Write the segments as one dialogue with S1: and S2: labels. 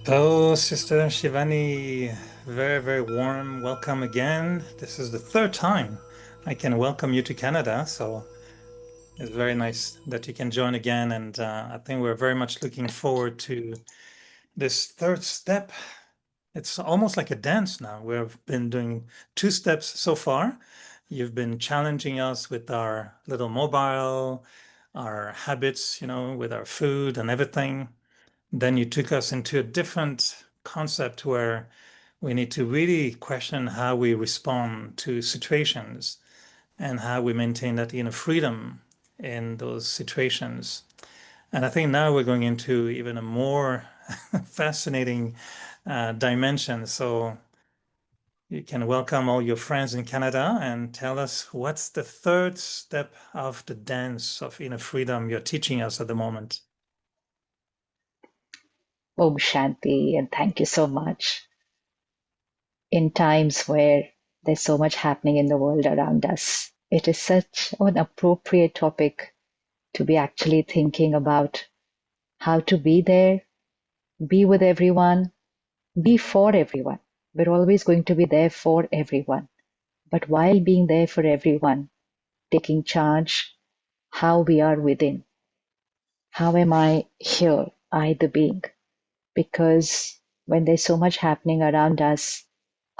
S1: Hello, Sister Shivani. Very, very warm welcome again. This is the third time I can welcome you to Canada, so it's very nice that you can join again. And I think we're very much looking forward to this third step. It's almost like a dance now. We've been doing two steps so far. You've been challenging us with our little mobile, our habits, with our food and everything. Then you took us into a different concept where we need to really question how we respond to situations and how we maintain that inner freedom in those situations. And I think now we're going into even a more fascinating dimension. So you can welcome all your friends in Canada and tell us what's the third step of the dance of inner freedom you're teaching us at the moment.
S2: Om Shanti, and thank you so much. In times where there's so much happening in the world around us, it is such an appropriate topic to be actually thinking about how to be there, be with everyone, be for everyone. We're always going to be there for everyone. But while being there for everyone, taking charge, how we are within. How am I here, I the being? Because when there's so much happening around us,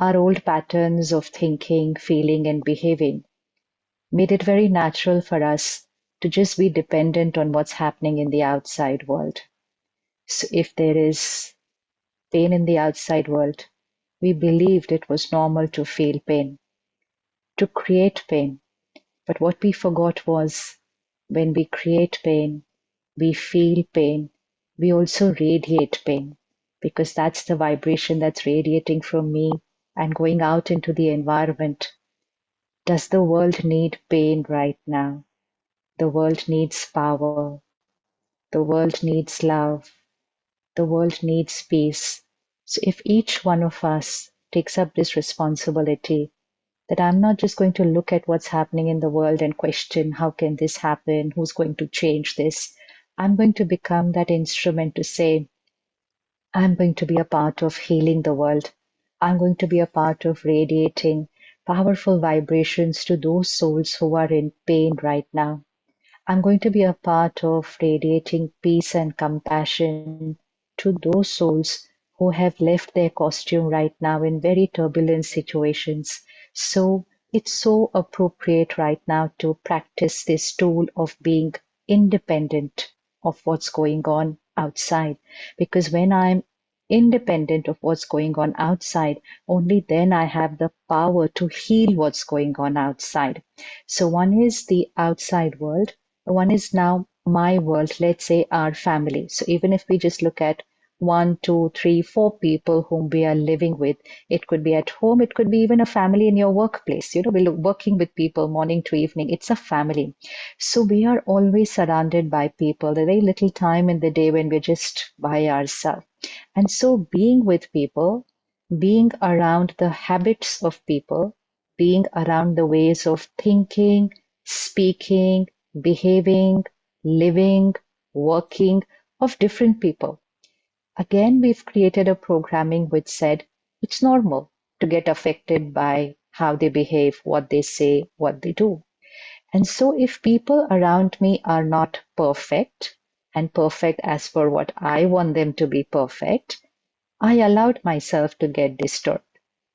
S2: our old patterns of thinking, feeling, and behaving made it very natural for us to just be dependent on what's happening in the outside world. So if there is pain in the outside world, we believed it was normal to feel pain, to create pain. But what we forgot was when we create pain, we feel pain, we also radiate pain because that's the vibration that's radiating from me and going out into the environment. Does the world need pain right now? The world needs power. The world needs love. The world needs peace. So if each one of us takes up this responsibility, that I'm not just going to look at what's happening in the world and question how can this happen? Who's going to change this? I'm going to become that instrument to say, I'm going to be a part of healing the world. I'm going to be a part of radiating powerful vibrations to those souls who are in pain right now. I'm going to be a part of radiating peace and compassion to those souls who have left their costume right now in very turbulent situations. So it's so appropriate right now to practice this tool of being independent of what's going on outside. Because when I'm independent of what's going on outside, only then I have the power to heal what's going on outside. So one is the outside world, one is now my world, let's say our family. So even if we just look at one, two, three, four people whom we are living with, it could be at home, it could be even a family in your workplace. We're working with people morning to evening. It's a family. So we are always surrounded by people. There's very little time in the day when we're just by ourselves. And so being with people, being around the habits of people, being around the ways of thinking, speaking, behaving, living, working of different people. Again, we've created a programming which said it's normal to get affected by how they behave, what they say, what they do. And so if people around me are not perfect and perfect as per what I want them to be perfect, I allowed myself to get disturbed.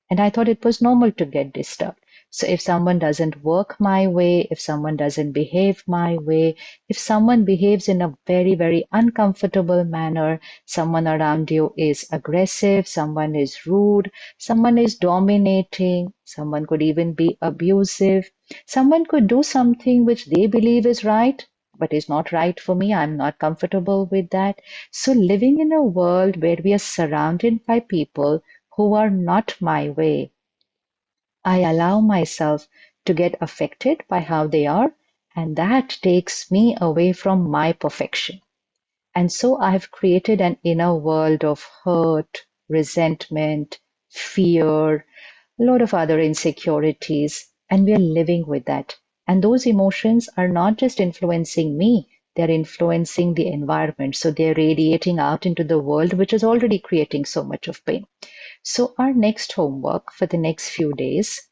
S2: And I thought it was normal to get disturbed. So if someone doesn't work my way, if someone doesn't behave my way, if someone behaves in a very, very uncomfortable manner, someone around you is aggressive, someone is rude, someone is dominating, someone could even be abusive, someone could do something which they believe is right, but is not right for me. I'm not comfortable with that. So living in a world where we are surrounded by people who are not my way, I allow myself to get affected by how they are, and that takes me away from my perfection. And so I've created an inner world of hurt, resentment, fear, a lot of other insecurities, and we are living with that. And those emotions are not just influencing me, they're influencing the environment. So they're radiating out into the world, which is already creating so much of pain. So our next homework for the next few days,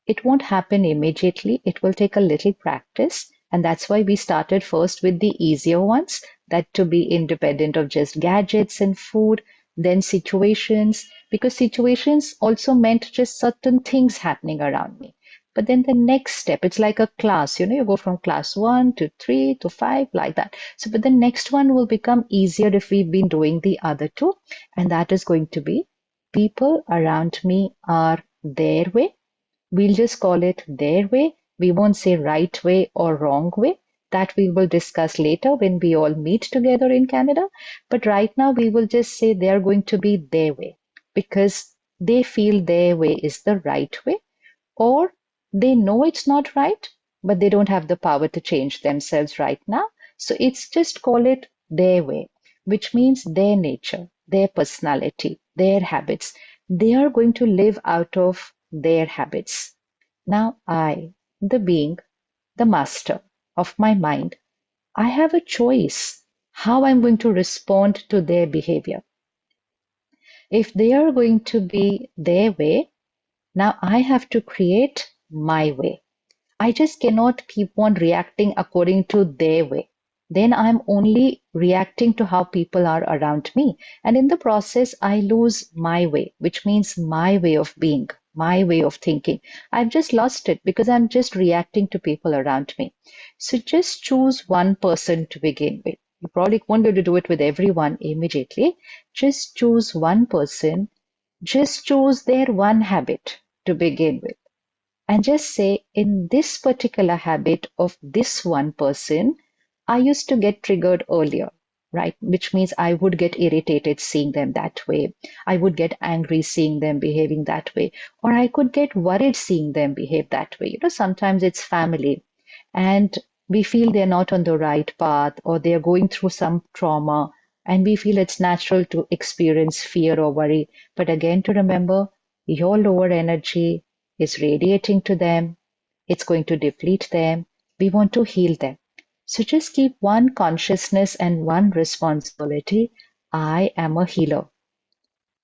S2: it won't happen immediately. It will take a little practice. And that's why we started first with the easier ones, that to be independent of just gadgets and food, then situations, because situations also meant just certain things happening around me. But then the next step, it's like a class, you go from class 1 to 3 to 5, like that. So, but the next one will become easier if we've been doing the other two. And that is going to be people around me are their way. We'll just call it their way. We won't say right way or wrong way. That we will discuss later when we all meet together in Canada. But right now, we will just say they're going to be their way because they feel their way is the right way, or they know it's not right, but they don't have the power to change themselves right now. So it's just call it their way, which means their nature, their personality, their habits. They are going to live out of their habits. Now, I, the being, the master of my mind, I have a choice how I'm going to respond to their behavior. If they are going to be their way, now I have to create my way. I just cannot keep on reacting according to their way. Then I'm only reacting to how people are around me. And in the process, I lose my way, which means my way of being, my way of thinking. I've just lost it because I'm just reacting to people around me. So just choose one person to begin with. You probably won't be able to do it with everyone immediately. Just choose one person. Just choose their one habit to begin with and just say, in this particular habit of this one person, I used to get triggered earlier, right? Which means I would get irritated seeing them that way. I would get angry seeing them behaving that way. Or I could get worried seeing them behave that way. Sometimes it's family and we feel they're not on the right path or they're going through some trauma and we feel it's natural to experience fear or worry. But again, to remember, your lower energy is radiating to them. It's going to deplete them. We want to heal them. So just keep one consciousness and one responsibility. I am a healer.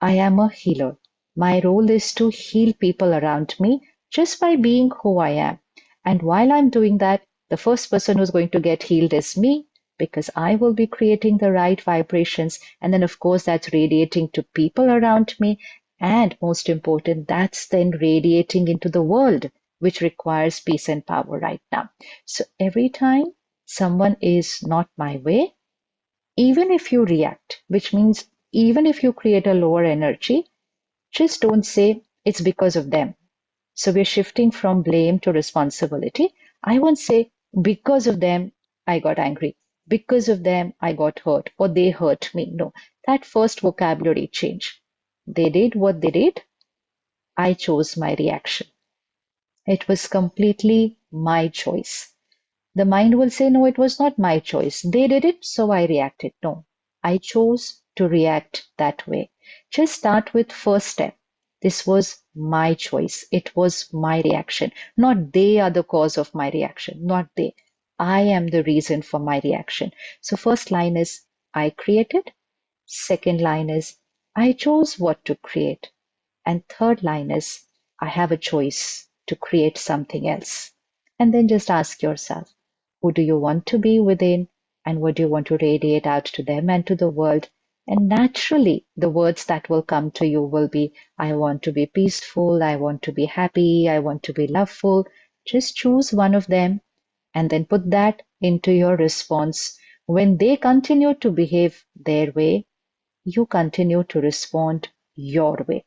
S2: I am a healer. My role is to heal people around me just by being who I am. And while I'm doing that, the first person who's going to get healed is me because I will be creating the right vibrations. And then, of course, that's radiating to people around me. And most important, that's then radiating into the world, which requires peace and power right now. So every time someone is not my way, even if you react, which means even if you create a lower energy, just don't say it's because of them. So we're shifting from blame to responsibility. I won't say because of them, I got angry. Because of them, I got hurt or they hurt me. No, that first vocabulary change. They did what they did. I chose my reaction. It was completely my choice. The mind will say, no, it was not my choice. They did it, so I reacted. No, I chose to react that way. Just start with first step. This was my choice. It was my reaction. Not they are the cause of my reaction. Not they. I am the reason for my reaction. So first line is I created. Second line is I chose what to create. And third line is I have a choice to create something else. And then just ask yourself, who do you want to be within? And what do you want to radiate out to them and to the world? And naturally, the words that will come to you will be, I want to be peaceful, I want to be happy, I want to be loveful. Just choose one of them and then put that into your response. When they continue to behave their way, you continue to respond your way.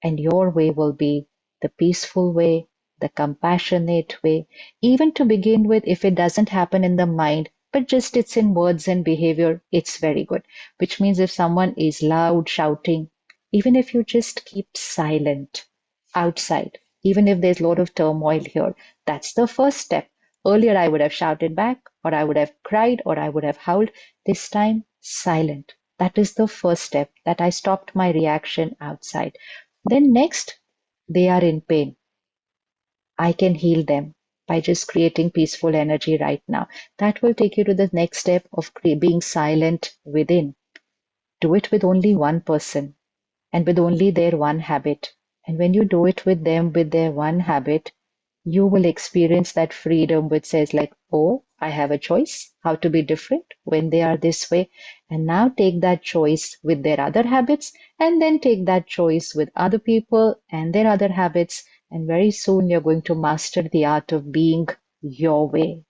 S2: And your way will be the peaceful way, the compassionate way. Even to begin with, if it doesn't happen in the mind, but just it's in words and behavior, it's very good. Which means if someone is loud, shouting, even if you just keep silent outside, even if there's a lot of turmoil here, that's the first step. Earlier, I would have shouted back, or I would have cried, or I would have howled. This time, silent. That is the first step that I stopped my reaction outside. Then next, they are in pain. I can heal them by just creating peaceful energy right now. That will take you to the next step of being silent within. Do it with only one person and with only their one habit. And when you do it with them with their one habit, you will experience that freedom which says like, oh, I have a choice how to be different when they are this way. And now take that choice with their other habits and then take that choice with other people and their other habits. And very soon you're going to master the art of being your way.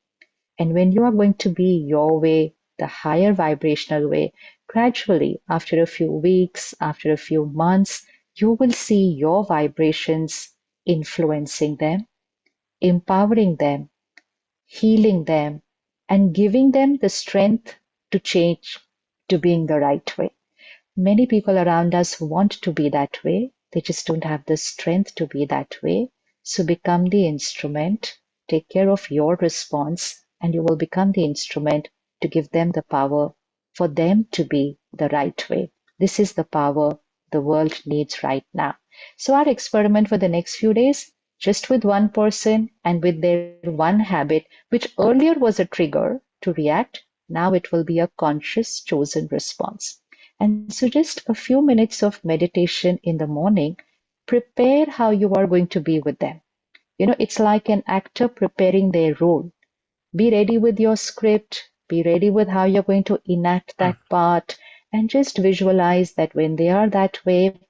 S2: And when you are going to be your way, the higher vibrational way, gradually, after a few weeks, after a few months, you will see your vibrations influencing them, empowering them, healing them, and giving them the strength to change to being the right way. Many people around us want to be that way. They just don't have the strength to be that way. So become the instrument, take care of your response, and you will become the instrument to give them the power for them to be the right way. This is the power the world needs right now. So, our experiment for the next few days, just with one person and with their one habit, which earlier was a trigger to react, now it will be a conscious chosen response. And so, just a few minutes of meditation in the morning, prepare how you are going to be with them. It's like an actor preparing their role. Be ready with your script, be ready with how you're going to enact
S1: Hmm.
S2: that part, and just visualize that when they are that way,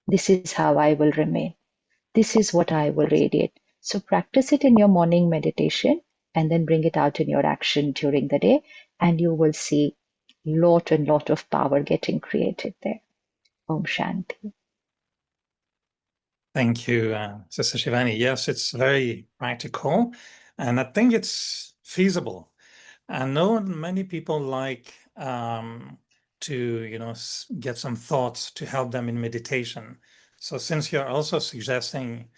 S2: this is how I will remain. This is what I will radiate. So, practice it in your morning meditation and then bring it out in your action during the day, and you will see lot and lot of power getting created there. Om Shanti.
S1: Thank you, Sister Shivani. Yes, it's very practical, and I think it's feasible. I know many people like to, get some thoughts to help them in meditation. So since you're also suggesting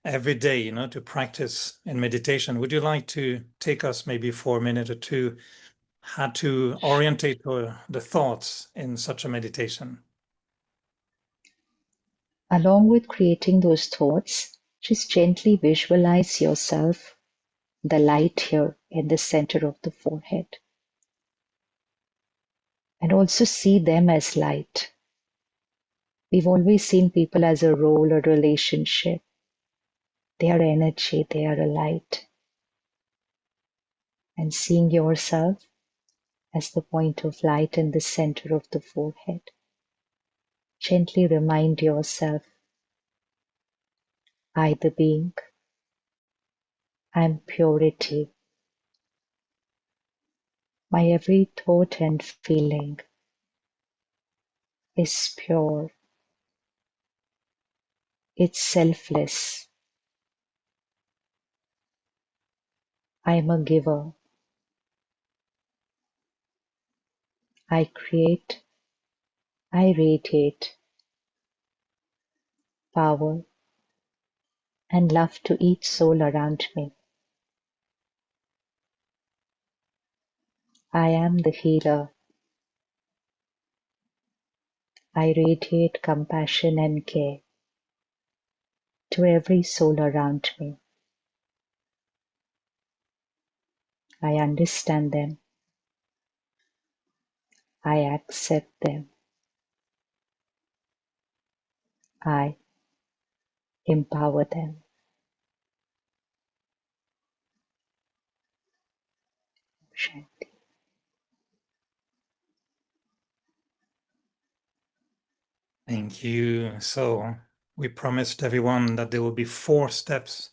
S1: every day, to practice in meditation, would you like to take us maybe for a minute or two how to orientate the thoughts in such a meditation?
S2: Along with creating those thoughts, just gently visualize yourself, the light here in the center of the forehead, and also see them as light. We've always seen people as a role or relationship. They are energy, they are a light. And seeing yourself as the point of light in the center of the forehead, gently remind yourself, I the being, I'm purity. My every thought and feeling is pure. It's selfless. I am a giver. I create, I radiate power and love to each soul around me. I am the healer. I radiate compassion and care to every soul around me. I understand them. I accept them. I empower them. Shanti.
S1: Thank you. So we promised everyone that there will be 4 steps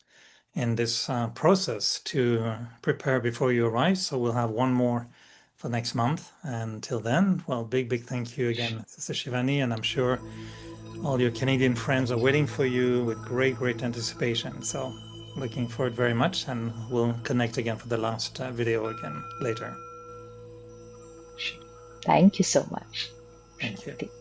S1: in this process to prepare before you arrive. So we'll have one more for next month. Until then, well, big thank you again, Sister Shivani, and I'm sure all your Canadian friends are waiting for you with great anticipation. So looking forward very much, and we'll connect again for the last video again later.
S2: Thank you so much.
S1: Thank you.
S2: Shanti.